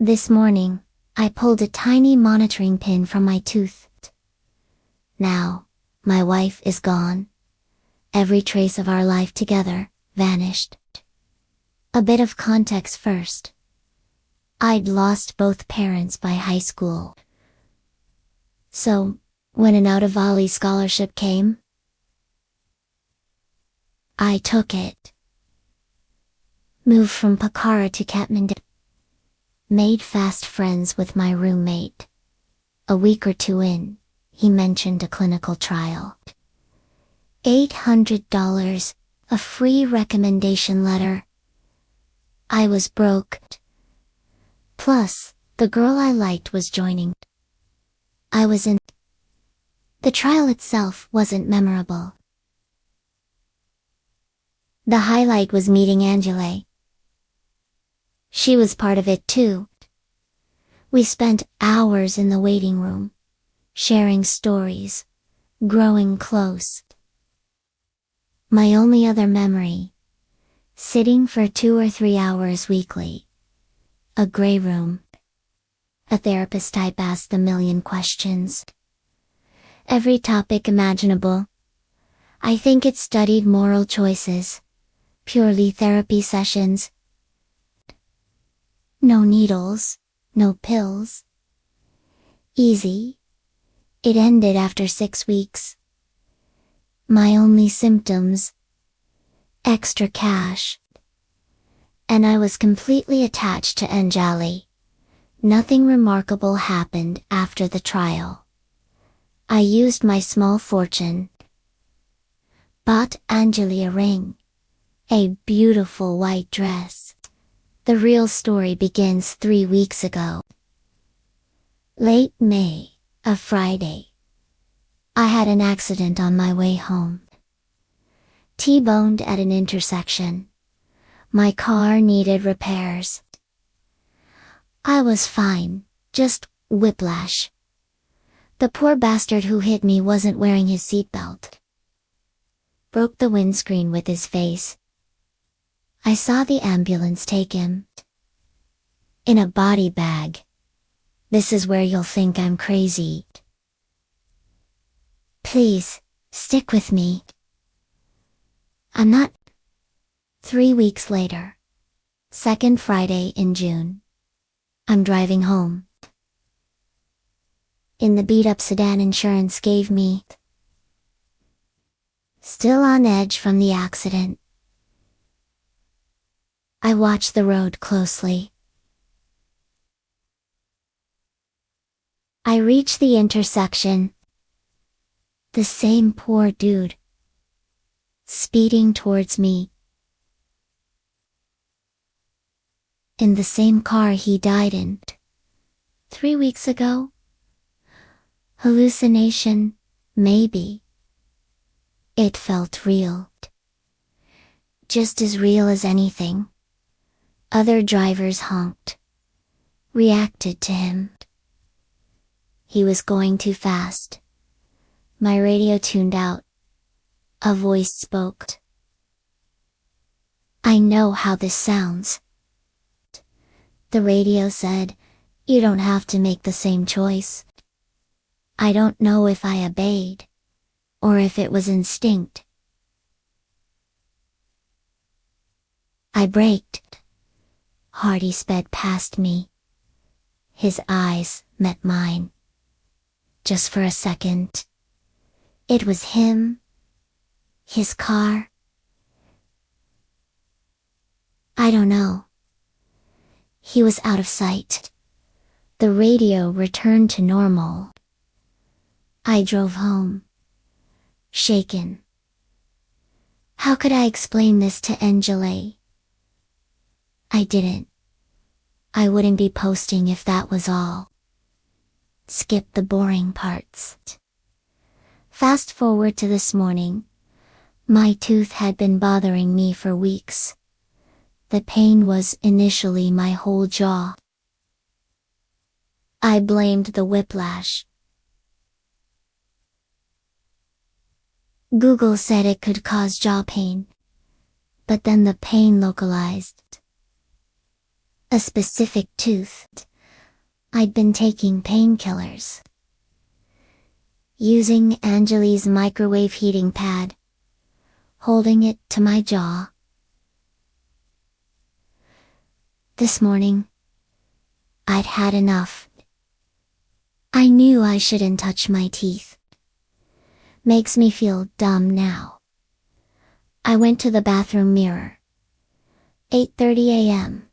This morning, I pulled a tiny monitoring pin from my tooth. Now, my wife is gone. Every trace of our life together vanished. A bit of context first. I'd lost both parents by high school. So, when an out-of-Valley scholarship came, I took it. Moved from Pokhara to Kathmandu. Made fast friends with my roommate. A week or two in, he mentioned a clinical trial. $800, a free recommendation letter. I was broke. Plus, the girl I liked was joining. I was in. The trial itself wasn't memorable. The highlight was meeting Angela. She was part of it too. We spent hours in the waiting room, sharing stories, growing close. My only other memory, sitting for 2 or 3 hours weekly. A gray room. A therapist type asked a million questions. Every topic imaginable. I think it studied moral choices. Purely therapy sessions. No needles, no pills. Easy. It ended after 6 weeks. My only symptoms. Extra cash. And I was completely attached to Anjali. Nothing remarkable happened after the trial. I used my small fortune. Bought Anjali a ring. A beautiful white dress. The real story begins 3 weeks ago. Late May, a Friday. I had an accident on my way home. T-boned at an intersection. My car needed repairs. I was fine, just whiplash. The poor bastard who hit me wasn't wearing his seatbelt. Broke the windscreen with his face. I saw the ambulance take him. In a body bag. This is where you'll think I'm crazy. Please, stick with me. I'm not. 3 weeks later. Second Friday in June. I'm driving home. In the beat-up sedan insurance gave me. Still on edge from the accident. I watch the road closely. I reach the intersection. The same poor dude. Speeding towards me. In the same car he died in. 3 weeks ago? Hallucination, maybe. It felt real. Just as real as anything. Other drivers honked. Reacted to him. He was going too fast. My radio tuned out. A voice spoke. I know how this sounds. The radio said, you don't have to make the same choice. I don't know if I obeyed. Or if it was instinct. I braked. Hardy sped past me. His eyes met mine. Just for a second. It was him. His car. I don't know. He was out of sight. The radio returned to normal. I drove home. Shaken. How could I explain this to Angela? I didn't. I wouldn't be posting if that was all. Skip the boring parts. Fast forward to this morning. My tooth had been bothering me for weeks. The pain was initially my whole jaw. I blamed the whiplash. Google said it could cause jaw pain. But then the pain localized. A specific tooth. I'd been taking painkillers. Using Anjali's microwave heating pad, holding it to my jaw. This morning, I'd had enough. I knew I shouldn't touch my teeth. Makes me feel dumb now. I went to the bathroom mirror. 8:30 a.m.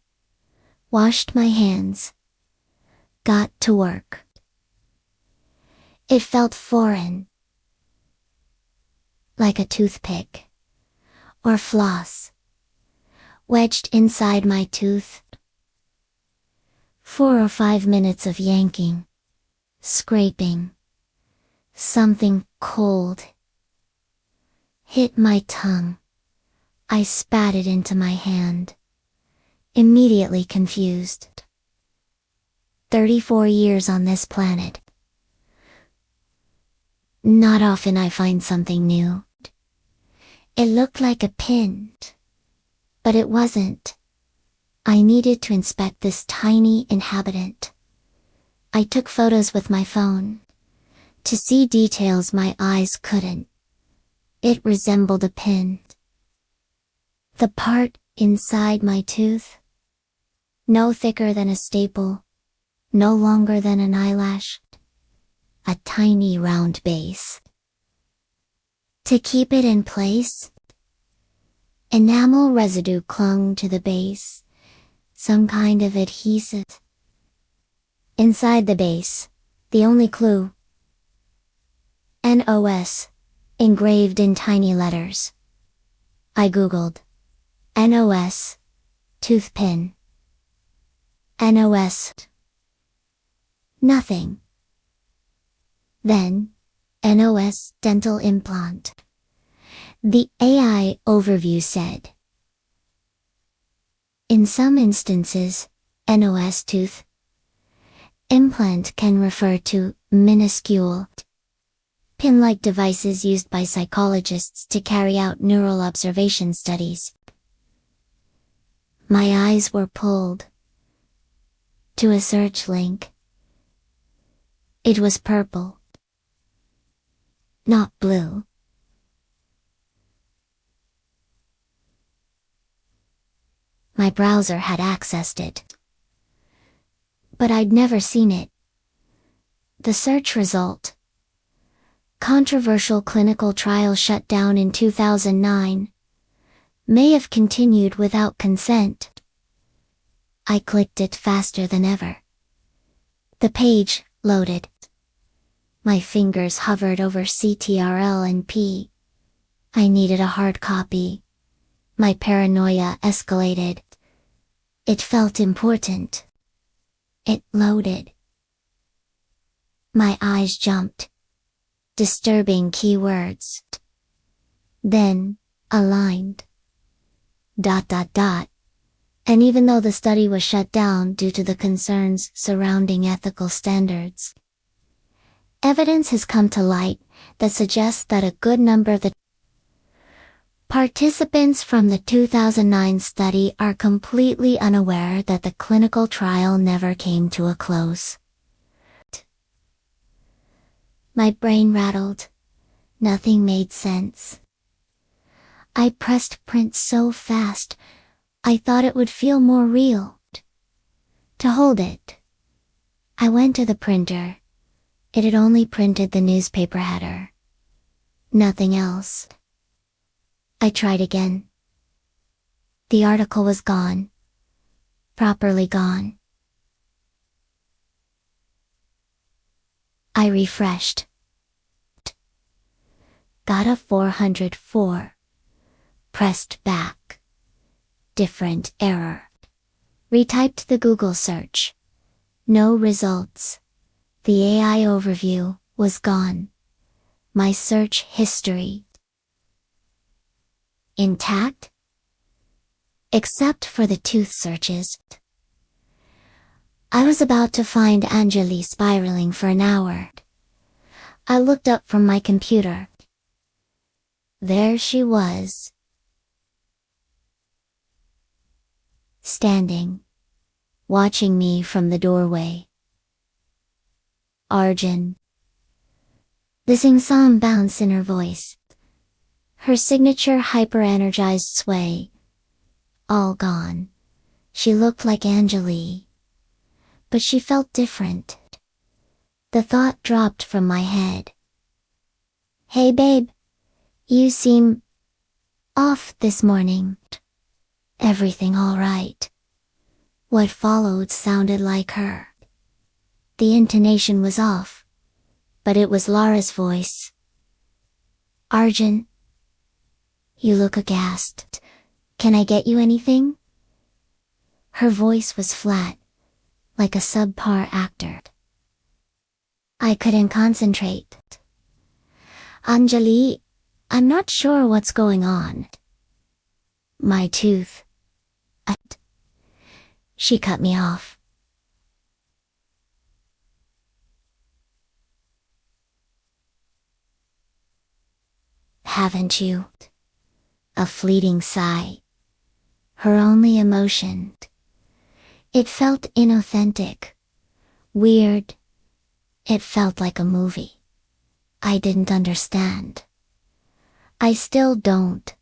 Washed my hands. Got to work. It felt foreign. Like a toothpick. Or floss. Wedged inside my tooth. 4 or 5 minutes of yanking. Scraping. Something cold hit my tongue. I spat it into my hand. Immediately confused. 34 years on this planet. Not often I find something new. It looked like a pin, but it wasn't. I needed to inspect this tiny inhabitant. I took photos with my phone to see details my eyes couldn't. It resembled a pin. The part inside my tooth, no thicker than a staple, no longer than an eyelash, a tiny round base. To keep it in place, enamel residue clung to the base, some kind of adhesive. Inside the base, the only clue, NOS, engraved in tiny letters. I googled, NOS, tooth pin. NOS. Nothing. Then, NOS dental implant. The AI overview said, in some instances, NOS tooth implant can refer to minuscule pin-like devices used by psychologists to carry out neural observation studies. My eyes were pulled to a search link. It was purple, not blue. My browser had accessed it, but I'd never seen it. The search result: controversial clinical trial shut down in 2009. May have continued without consent. I clicked it faster than ever. The page loaded. My fingers hovered over CTRL and P. I needed a hard copy. My paranoia escalated. It felt important. It loaded. My eyes jumped. Disturbing keywords. Then, aligned. ... And even though the study was shut down due to the concerns surrounding ethical standards, evidence has come to light that suggests that a good number of the participants from the 2009 study are completely unaware that the clinical trial never came to a close. My brain rattled. Nothing made sense. I pressed print so fast, I thought it would feel more real. To hold it, I went to the printer. It had only printed the newspaper header. Nothing else. I tried again. The article was gone. Properly gone. I refreshed. Got a 404. Pressed back. Different error. Retyped the Google search. No results. The AI overview was gone. My search history intact? Except for the tooth searches. I was about to find Anjali spiraling for an hour. I looked up from my computer. There she was. Standing, watching me from the doorway. Arjun. The sing-song bounce in her voice. Her signature hyper-energized sway. All gone. She looked like Anjali. But she felt different. The thought dropped from my head. Hey babe. You seem off this morning. Everything all right? What followed sounded like her. The intonation was off, but it was Lara's voice. Arjun, you look aghast. Can I get you anything? Her voice was flat, like a subpar actor. I couldn't concentrate. Anjali, I'm not sure what's going on. My tooth. She cut me off. Haven't you? A fleeting sigh. Her only emotion. It felt inauthentic. Weird. It felt like a movie. I didn't understand. I still don't.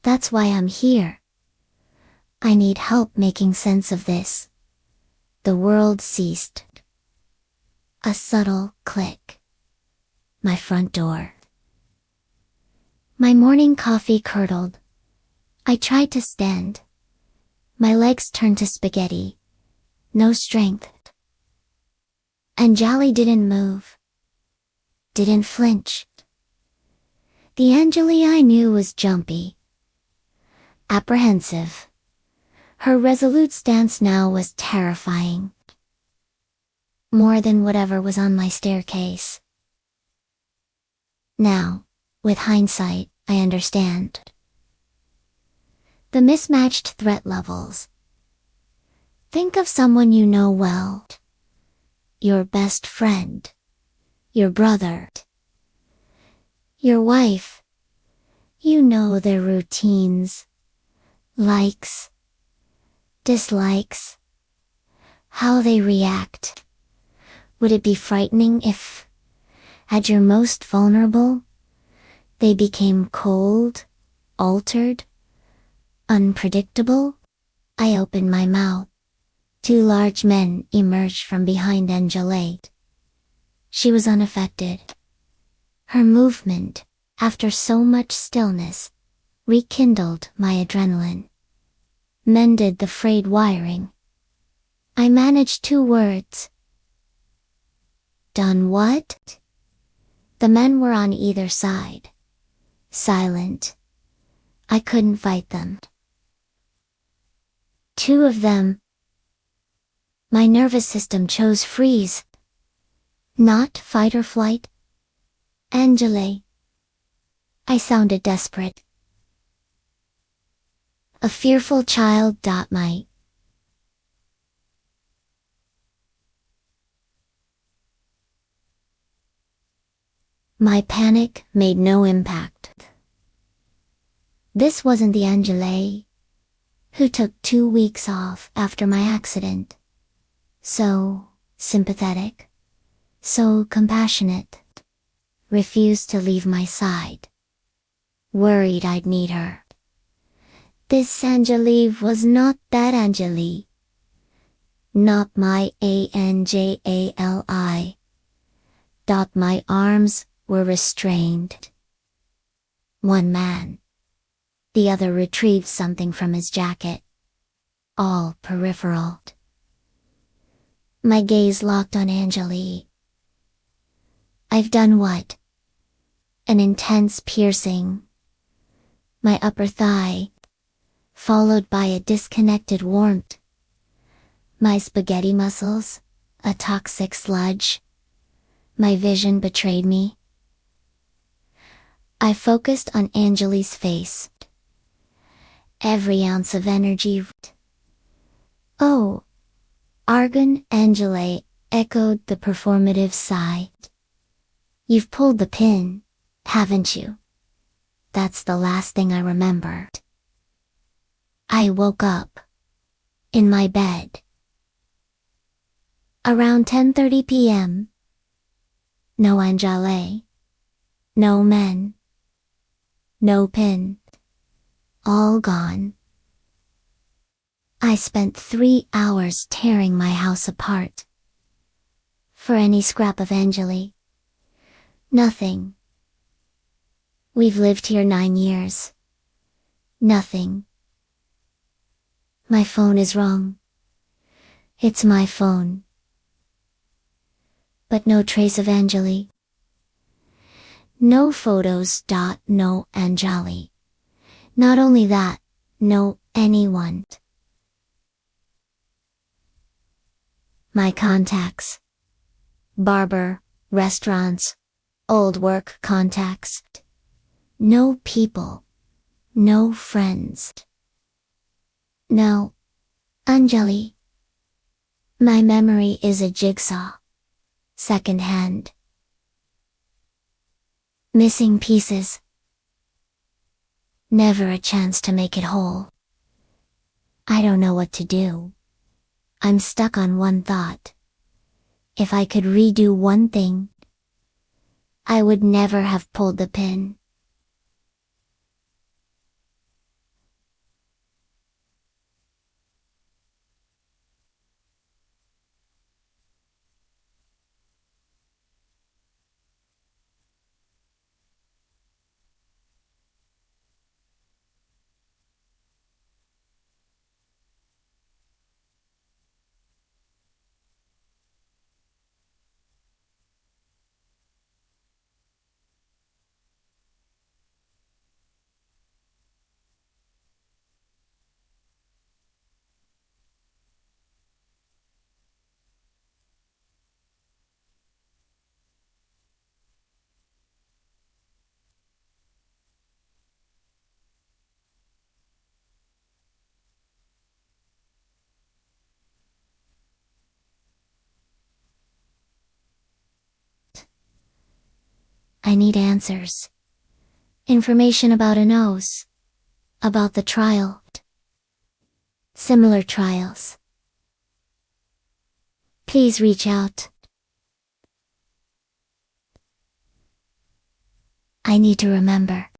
That's why I'm here. I need help making sense of this. The world ceased. A subtle click. My front door. My morning coffee curdled. I tried to stand. My legs turned to spaghetti. No strength. Anjali didn't move. Didn't flinch. The Anjali I knew was jumpy. Apprehensive. Her resolute stance now was terrifying. More than whatever was on my staircase. Now, with hindsight, I understand. The mismatched threat levels. Think of someone you know well. Your best friend. Your brother. Your wife. You know their routines. Likes. Dislikes. How they react. Would it be frightening if, at your most vulnerable, they became cold, altered, unpredictable? I opened my mouth. Two large men emerged from behind Anjali. She was unaffected. Her movement, after so much stillness, rekindled my adrenaline. Mended the frayed wiring. I managed 2 words. Done what? The men were on either side. Silent. I couldn't fight them. 2 of them. My nervous system chose freeze. Not fight or flight. Anjali. I sounded desperate. A fearful child. My panic made no impact. This wasn't the Anjali who took 2 weeks off after my accident. So sympathetic, so compassionate, refused to leave my side. Worried I'd need her. This Anjali was not that Anjali. Not my Anjali. My arms were restrained. One man. The other retrieved something from his jacket. All peripheral. My gaze locked on Anjali. I've done what? An intense piercing. My upper thigh, followed by a disconnected warmth. My spaghetti muscles, a toxic sludge. My vision betrayed me. I focused on Anjali's face. Every ounce of energy. Oh, Arjun. Anjali echoed the performative sigh. You've pulled the pin, haven't you? That's the last thing I remembered. I woke up. In my bed. Around 10:30 p.m. No Anjali. No men. No pin. All gone. I spent 3 hours tearing my house apart. For any scrap of Anjali. Nothing. We've lived here 9 years. Nothing. My phone is wrong. It's my phone. But no trace of Anjali. No photos. No Anjali. Not only that, no anyone. My contacts. Barber, restaurants, old work contacts. No people. No friends. No Anjali. My memory is a jigsaw. Second hand. Missing pieces. Never a chance to make it whole. I don't know what to do. I'm stuck on one thought. If I could redo one thing, I would never have pulled the pin. I need answers. Information about Anos. About the trial. Similar trials. Please reach out. I need to remember.